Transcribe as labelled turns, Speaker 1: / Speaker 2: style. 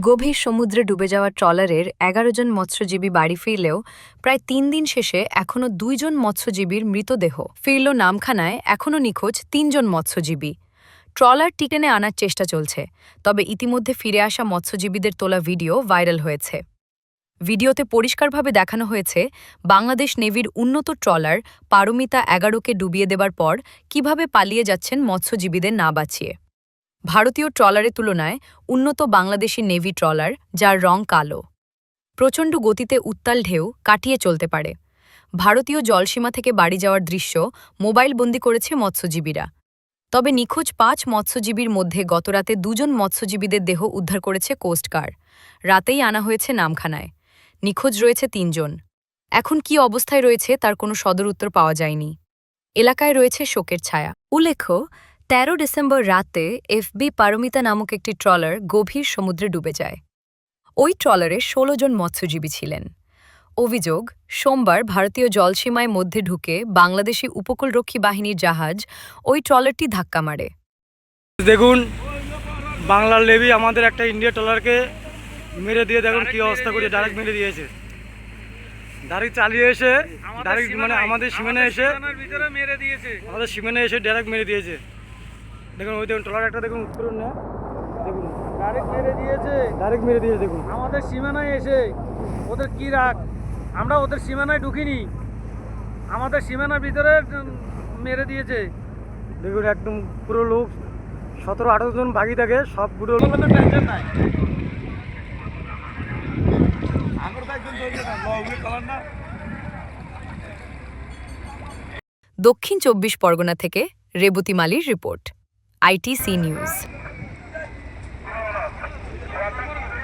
Speaker 1: গভীর সমুদ্রে ডুবে যাওয়া ট্রলারের ১১ জন মৎস্যজীবী বাড়ি ফিরলেও প্রায় ৩ দিন শেষে এখনও ২ জন মৎস্যজীবীর মৃতদেহ ফিরল নামখানায়। এখনও নিখোঁজ ৩ জন মৎস্যজীবী। ট্রলার টেনে আনার চেষ্টা চলছে, তবে ইতিমধ্যে ফিরে আসা মৎস্যজীবীদের তোলা ভিডিও ভাইরাল হয়েছে। ভিডিওতে পরিষ্কারভাবে দেখানো হয়েছে বাংলাদেশ নেভির উন্নত ট্রলার পারমিতা ১১কে ডুবিয়ে দেবার পর কিভাবে পালিয়ে যাচ্ছেন মৎস্যজীবীদের না বাঁচিয়ে। ভারতীয় ট্রলারের তুলনায় উন্নত বাংলাদেশি নেভি ট্রলার, যার রং কালো, প্রচণ্ড গতিতে উত্তাল ঢেউ কাটিয়ে চলতে পারে। ভারতীয় জলসীমা থেকে বাড়ি যাওয়ার দৃশ্য মোবাইল বন্দি করেছে মৎস্যজীবীরা। তবে নিখোঁজ ৫ মৎস্যজীবীর মধ্যে গতরাতে ২ জন মৎস্যজীবীদের দেহ উদ্ধার করেছে কোস্টগার্ড। রাতেই আনা হয়েছে নামখানায়। নিখোঁজ রয়েছে ৩ জন। এখন কী অবস্থায় রয়েছে তার কোনো সদর উত্তর পাওয়া যায়নি। এলাকায় রয়েছে শোকের ছায়া। উল্লেখ্য, ১৩ ডিসেম্বর রাতে এফবি পারমিতা নামক একটি ট্রলার গভীর সমুদ্রে ডুবে যায়। ওই ট্রলারে ১৬ জন মৎস্যজীবী ছিলেন। অভিযোগ, সোমবার ভারতীয় জলসীমায় মধ্যে ঢুকে বাংলাদেশি উপকূলরক্ষী বাহিনীর জাহাজ ওই ট্রলারটি ধাক্কা মারে।
Speaker 2: দেখুন, বাংলার নেভি আমাদের একটা ইন্ডিয়া ট্রলারকে মেরে দিয়ে দেখুন কি অবস্থা করে ডাইরেক্ট মেরে দিয়েছে। ডাইরেক্ট চালিয়ে এসে ডাইরেক্ট মানে আমাদের সীমানায় এসে মেরে দিয়েছে। আমাদের সীমানায় এসে ডাইরেক্ট মেরে দিয়েছে। দেখুন ওই দেখুন ট্রলার একটা দেখুন উত্তরণ না, দেখুন
Speaker 3: ডাইরেক্ট মেরে দিয়েছে।
Speaker 2: ডাইরেক্ট মেরে দিয়েছে। দেখুন
Speaker 3: আমাদের সীমানায় এসে ওদের কি রাগ, আমরা ওদের সীমানায় ঢুকিনি, আমাদের সীমানার ভিতরে মেরে দিয়েছে।
Speaker 2: দেখুন একদম পুরো লোক ১৭-১৮ জন বাকি থাকে, সবগুলো
Speaker 3: টেনশন নাই।
Speaker 1: দক্ষিণ ২৪ পরগনা থেকে রেবতী মালির রিপোর্ট, ITC নিউজ।